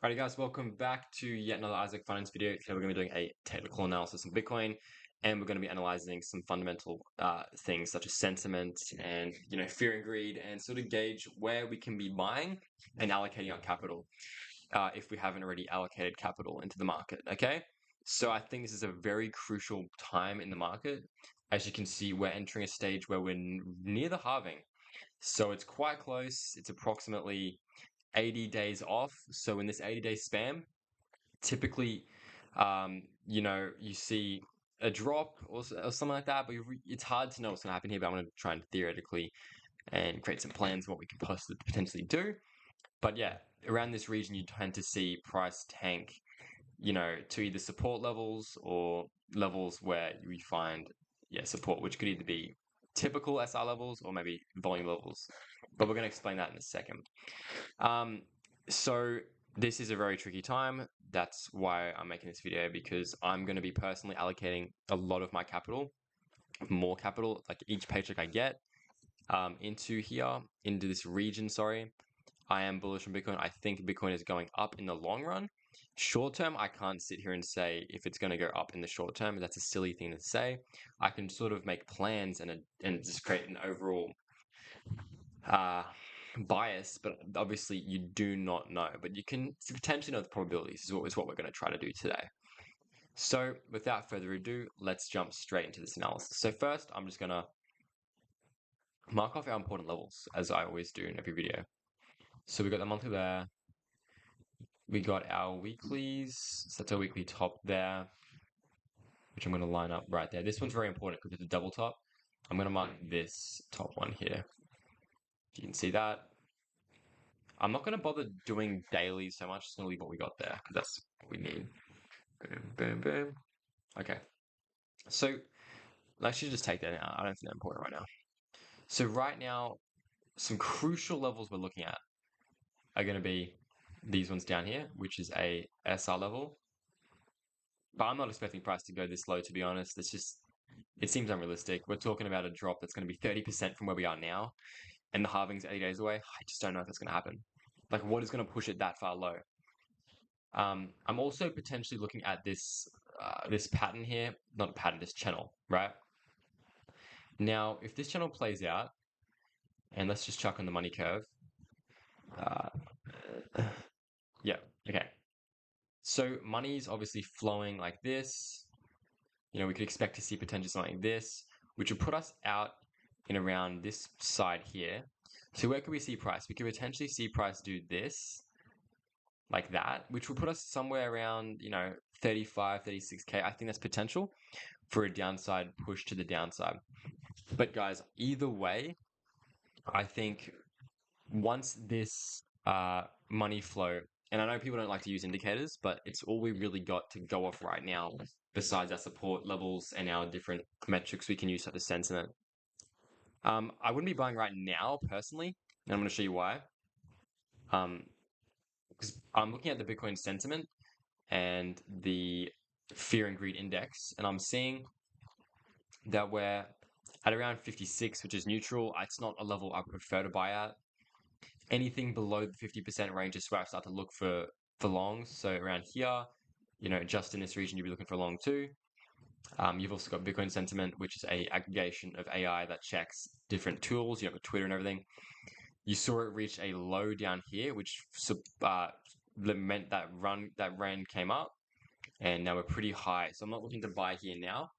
Alrighty guys, welcome back to yet another Isaac Finance video. Today we're going to be doing a technical analysis of Bitcoin, and we're going to be analyzing some fundamental things such as sentiment and fear and greed, and sort of gauge where we can be buying and allocating our capital if we haven't already allocated capital into the market. Okay, so I think this is a very crucial time in the market. As you can see, we're entering a stage where we're near the halving, so it's quite close. It's approximately 80 days off. So in this 80-day span, typically, you see a drop or something like that, but it's hard to know what's going to happen here. But I'm going to try and theoretically and create some plans what we can potentially do. But yeah, around this region, you tend to see price tank, to either support levels or levels where we find support, which could either be typical SR levels or maybe volume levels. But we're going to explain that in a second. So this is a very tricky time. That's why I'm making this video, because I'm going to be personally allocating a lot of my capital, more capital, like each paycheck I get, into this region. Sorry, I am bullish on Bitcoin. I think Bitcoin is going up in the long run. Short term, I can't sit here and say if it's going to go up in the short term. That's a silly thing to say. I can sort of make plans and just create an overall bias, but obviously you do not know. But you can potentially know the probabilities, is what we're going to try to do today. So without further ado, let's jump straight into this analysis. So first, I'm just going to mark off our important levels, as I always do in every video. So we got the monthly there. We got our weeklies. So that's our weekly top there, which I'm going to line up right there. This one's very important because it's a double top. I'm going to mark this top one here. You can see that. I'm not going to bother doing daily so much. Just going to leave what we got there because that's what we need. Boom, boom, boom. Okay. So let's just take that out. I don't think that's important right now. So right now, some crucial levels we're looking at are going to be these ones down here, which is a SR level. But I'm not expecting price to go this low, to be honest. It seems unrealistic. We're talking about a drop that's going to be 30% from where we are now, and the halving's 80 days away. I just don't know if that's going to happen. Like, what is going to push it that far low? I'm also potentially looking at this pattern here, not a pattern, this channel, right? Now, if this channel plays out, and let's just chuck on the money curve. Yeah, okay. So money's obviously flowing like this. We could expect to see potentially something like this, which would put us out in around this side here. So where could we see price? We could potentially see price do this, like that, which will put us somewhere around, 35, 36K. I think that's potential for a downside push to the downside. But guys, either way, I think once this money flow, and I know people don't like to use indicators, but it's all we really got to go off right now, besides our support levels and our different metrics we can use, such as sentiment. I wouldn't be buying right now personally, and I'm going to show you why. Because I'm looking at the Bitcoin sentiment and the fear and greed index, and I'm seeing that we're at around 56, which is neutral. It's not a level I prefer to buy at. Anything below the 50% range is where I start to look for longs. So around here, just in this region, you'll be looking for long too. You've also got Bitcoin sentiment, which is a aggregation of AI that checks different tools. You have Twitter and everything. You saw it reach a low down here, which meant that run came up, and now we're pretty high. So I'm not looking to buy here now,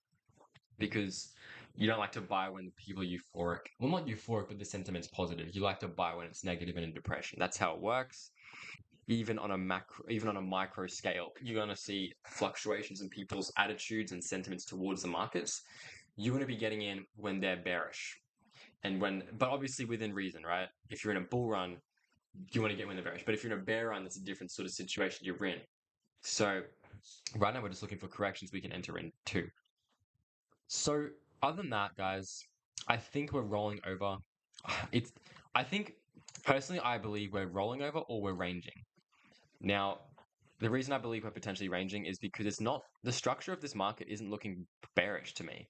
because you don't like to buy when people are euphoric. Well, not euphoric, but the sentiment's positive. You like to buy when it's negative and in depression. That's how it works. Even on a micro scale, you're going to see fluctuations in people's attitudes and sentiments towards the markets. You want to be getting in when they're bearish, but obviously within reason, right? If you're in a bull run, you want to get when they're bearish. But if you're in a bear run, that's a different sort of situation you're in. So right now we're just looking for corrections we can enter into. So other than that, guys, I think we're rolling over. I think personally, I believe we're rolling over or we're ranging. Now, the reason I believe we're potentially ranging is because the structure of this market isn't looking bearish to me.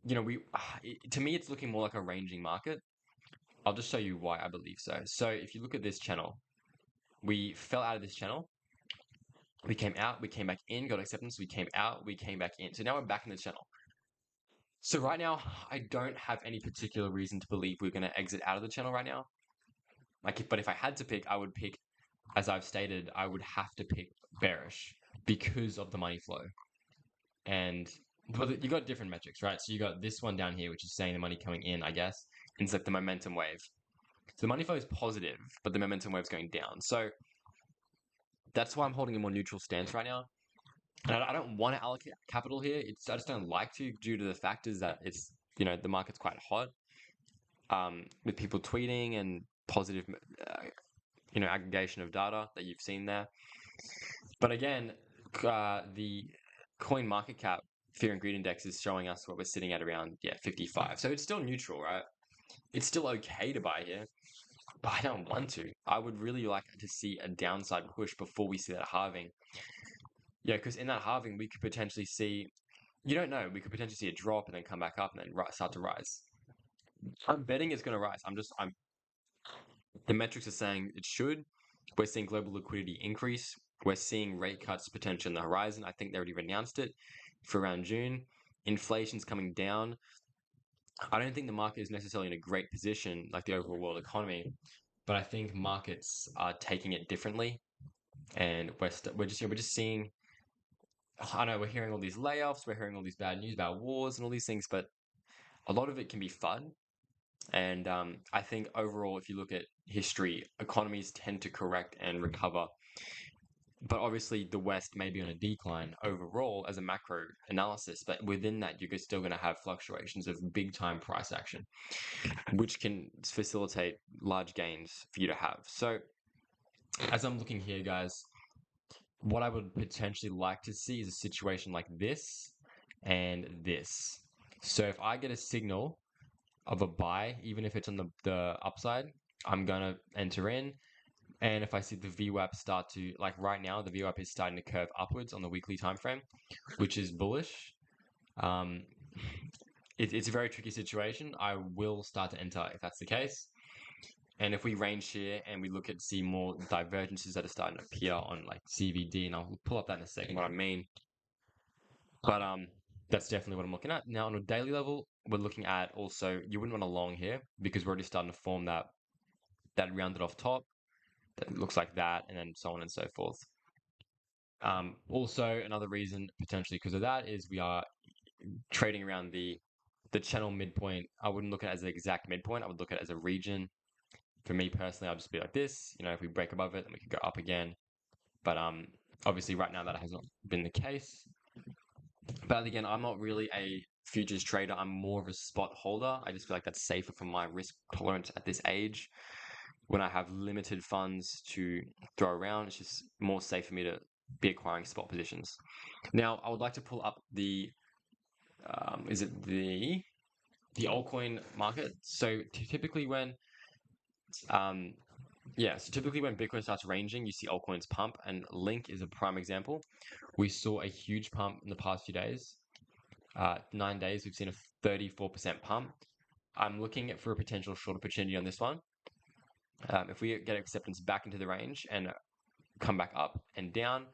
To me, it's looking more like a ranging market. I'll just show you why I believe so. So if you look at this channel, we fell out of this channel. We came out, we came back in, got acceptance, we came out, we came back in. So now we're back in the channel. So right now, I don't have any particular reason to believe we're going to exit out of the channel right now. But if I had to pick, I would pick, as I've stated, I would have to pick bearish because of the money flow. And but you got different metrics, right? So you got this one down here, which is saying the money coming in, I guess. And it's like the momentum wave. So the money flow is positive, but the momentum wave's going down. So that's why I'm holding a more neutral stance right now. And I don't want to allocate capital here. I just don't like to, due to the factors that it's, the market's quite hot, with people tweeting and positive, aggregation of data that you've seen there. But again, the coin market cap fear and greed index is showing us what we're sitting at around 55. So it's still neutral, right? It's still okay to buy here, but I don't want to. I would really like to see a downside push before we see that halving. Yeah, because in that halving, we could potentially see, you don't know, we could potentially see a drop and then come back up and then start to rise. I'm betting it's going to rise. The metrics are saying it should. We're seeing global liquidity increase. We're seeing rate cuts potentially on the horizon. I think they already announced it for around June. Inflation's coming down. I don't think the market is necessarily in a great position, like the overall world economy, but I think markets are taking it differently, and we're just seeing. I know we're hearing all these layoffs, we're hearing all these bad news about wars and all these things, but a lot of it can be fun. And I think overall, if you look at history, economies tend to correct and recover. But obviously, the West may be on a decline overall as a macro analysis. But within that, you're still going to have fluctuations of big time price action, which can facilitate large gains for you to have. So, as I'm looking here, guys, what I would potentially like to see is a situation like this and this. So, if I get a signal of a buy, even if it's on the upside, I'm going to enter in. And if I see the VWAP start to, like right now, the VWAP is starting to curve upwards on the weekly time frame, which is bullish. It's a very tricky situation. I will start to enter if that's the case. And if we range here and we see more divergences that are starting to appear on like CVD, and I'll pull up that in a second, what I mean. But that's definitely what I'm looking at. Now on a daily level, we're looking at also, you wouldn't want a long here because we're already starting to form that rounded off top that looks like that, and then so on and so forth. Also, another reason potentially because of that is we are trading around the channel midpoint. I wouldn't look at it as the exact midpoint. I would look at it as a region. For me personally, I'll just be like this. If we break above it, then we could go up again. But obviously right now that has not been the case. But again, I'm not really a futures trader. I'm more of a spot holder. I just feel like that's safer for my risk tolerance at this age. When I have limited funds to throw around, it's just more safe for me to be acquiring spot positions. Now, I would like to pull up the altcoin market. So typically when Bitcoin starts ranging, you see altcoins pump, and Link is a prime example. We saw a huge pump in the past few days. 9 days, we've seen a 34% pump. I'm looking for a potential short opportunity on this one. If we get acceptance back into the range and come back up and down,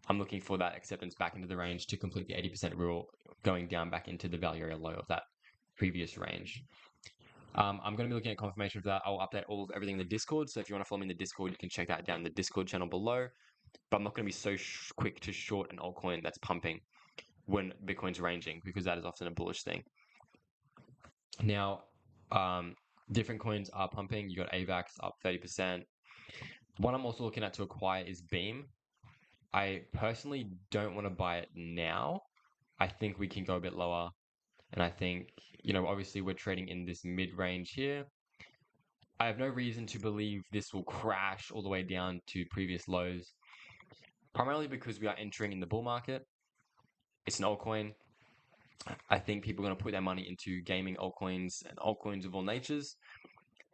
I'm looking for that acceptance back into the range to complete the 80% rule, going down back into the value area low of that previous range. I'm going to be looking at confirmation of that. I'll update everything in the Discord. So if you want to follow me in the Discord, you can check that down in the Discord channel below. But I'm not going to be so quick to short an altcoin that's pumping when Bitcoin's ranging, because that is often a bullish thing. Now, different coins are pumping. You got AVAX up 30%. What I'm also looking at to acquire is Beam. I personally don't want to buy it now. I think we can go a bit lower. And I think, obviously we're trading in this mid-range here. I have no reason to believe this will crash all the way down to previous lows, primarily because we are entering in the bull market. It's an altcoin. I think people are going to put their money into gaming altcoins and altcoins of all natures.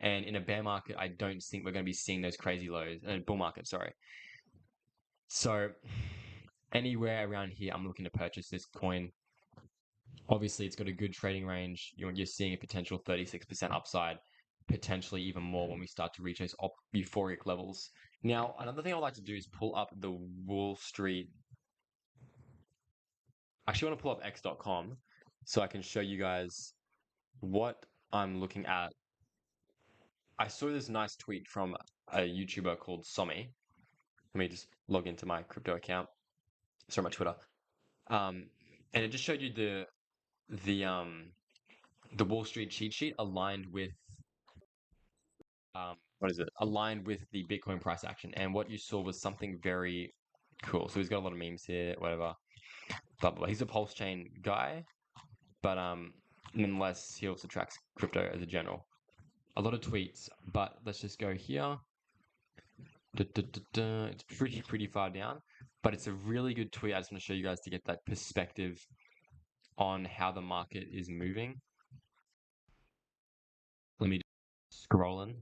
And in a bear market, I don't think we're going to be seeing those crazy lows. Bull market, sorry. So anywhere around here, I'm looking to purchase this coin. Obviously, it's got a good trading range. You're seeing a potential 36% upside, potentially even more when we start to reach those euphoric levels Now, another thing I'd like to do is pull up the Wall Street. I actually want to pull up x.com so I can show you guys what I'm looking at. I saw this nice tweet from a YouTuber called Somi. Let me just log into my crypto account. Sorry, my Twitter. And it just showed you the Wall Street cheat sheet aligned with aligned with the Bitcoin price action. And what you saw was something very cool. So he's got a lot of memes here, whatever. Blah blah blah. He's a pulse chain guy, but nonetheless, he also tracks crypto as a general. A lot of tweets, but let's just go here. It's pretty far down, but it's a really good tweet. I just want to show you guys to get that perspective on how the market is moving. Let me scroll in.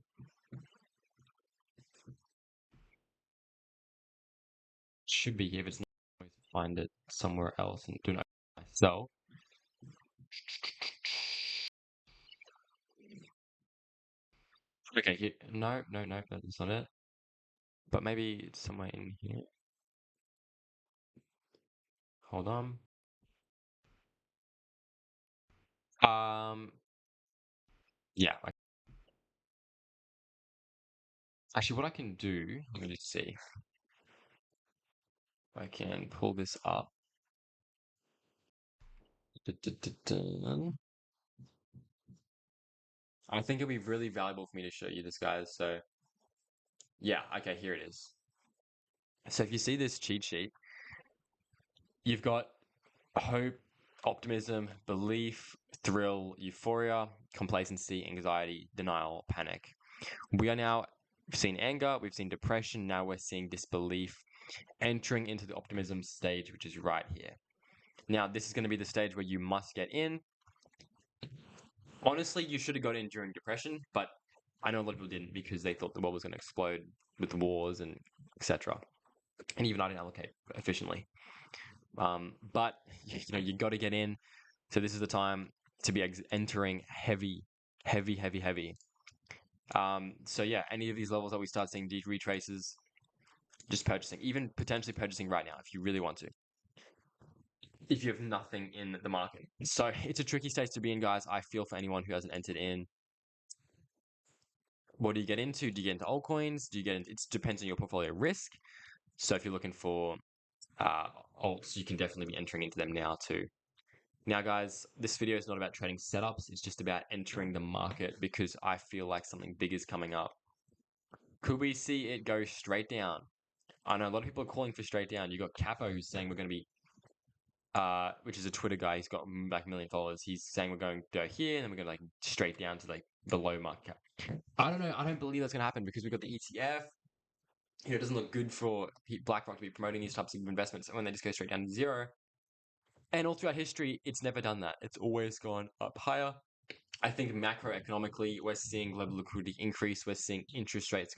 Should be here, if it's not, I'm going to find it somewhere else and do it myself. Okay, here, no, that's not it. But maybe it's somewhere in here. Hold on. Yeah. Actually, what I can do, let me just see. I can pull this up. I think it'll be really valuable for me to show you this, guys. So, yeah, okay, here it is. So if you see this cheat sheet, you've got hope, optimism, belief, thrill, euphoria, complacency, anxiety, denial, panic. We are now seen anger, we've seen depression, now we're seeing disbelief, entering into the optimism stage, which is right here. Now, this is going to be the stage where you must get in. Honestly, you should have got in during depression, but I know a lot of people didn't because they thought the world was going to explode with wars and etc. And even I didn't allocate efficiently. But you got to get in. So this is the time to be entering heavy. So yeah, any of these levels that we start seeing deep retraces, just purchasing, even potentially purchasing right now if you really want to. If you have nothing in the market. So it's a tricky stage to be in, guys. I feel for anyone who hasn't entered in. What do you get into? Do you get into altcoins? Do you get into, it depends on your portfolio risk. So if you're looking for alts, you can definitely be entering into them now too. Now, guys, this video is not about trading setups. It's just about entering the market because I feel like something big is coming up. Could we see it go straight down? I know a lot of people are calling for straight down. You got Capo who's saying we're going to be, which is a Twitter guy. He's got like 1 million followers. He's saying we're going to go here and then we're going to like straight down to like the low market cap. I don't know. I don't believe that's going to happen because we've got the ETF. It doesn't look good for BlackRock to be promoting these types of investments when they just go straight down to zero. And all throughout history, it's never done that. It's always gone up higher. I think macroeconomically, we're seeing global liquidity increase. We're seeing interest rates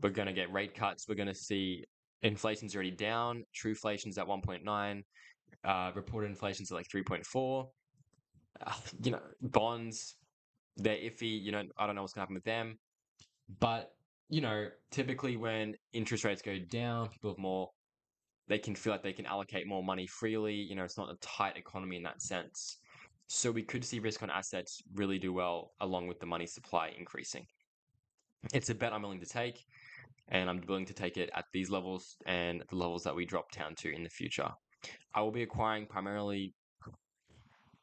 we're going to get rate cuts. We're going to see inflation's already down. True inflation's at 1.9. Reported inflation's at like 3.4. Bonds, they're iffy. I don't know what's going to happen with them. But, typically when interest rates go down, people have more, they can feel like they can allocate more money freely. It's not a tight economy in that sense. So we could see risk on assets really do well along with the money supply increasing. It's a bet I'm willing to take, and I'm willing to take it at these levels and the levels that we drop down to in the future. I will be acquiring primarily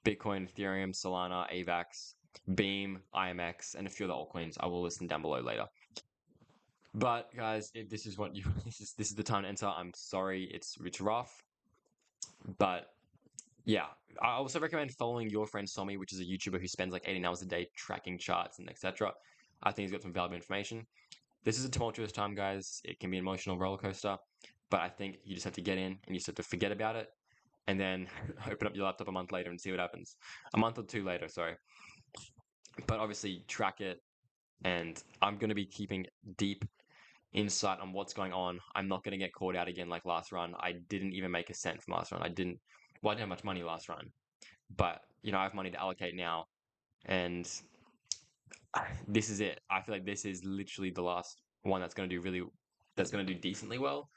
Bitcoin, Ethereum, Solana, AVAX, Beam, IMX, and a few other altcoins. I will list them down below later. But guys, if this is what you this is the time to enter. I'm sorry, it's rough, but yeah, I also recommend following your friend Somi, which is a YouTuber who spends like 18 hours a day tracking charts and etc. I think he's got some valuable information. This is a tumultuous time, guys. It can be an emotional roller coaster, but I think you just have to get in and you just have to forget about it and then open up your laptop a month later and see what happens. A month or two later, sorry. But obviously track it, and I'm going to be keeping deep insight on what's going on. I'm not going to get caught out again like last run. I didn't even make a cent from last run. I didn't have much money last run, but I have money to allocate now, and this is it. I feel like this is literally the last one that's going to do really that's going to do decently well.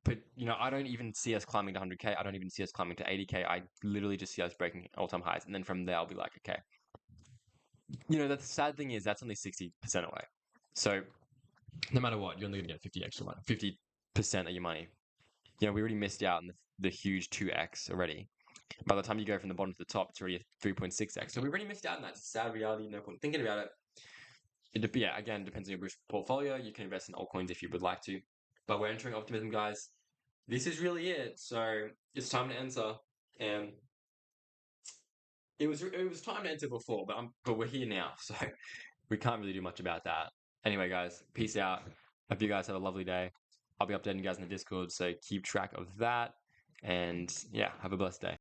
But, you know, I don't even see us climbing to 100K. I don't even see us climbing to 80K. I literally just see us breaking all-time highs. And then from there, I'll be like, okay. You know, the sad thing is that's only 60% away. So no matter what, you're only going to get 50 extra money, 50% of your money. You know, we already missed out on the huge 2x already. By the time you go from the bottom to the top, it's already a 3.6x. So we already missed out on that. It's a sad reality. No point thinking about it. Yeah, again, depends on your portfolio. You can invest in altcoins if you would like to. But we're entering optimism, guys. This is really it. So it's time to enter. And it was time to enter before, but we're here now. So we can't really do much about that. Anyway, guys, peace out. Hope you guys have a lovely day. I'll be updating you guys in the Discord, so keep track of that. And yeah, have a blessed day.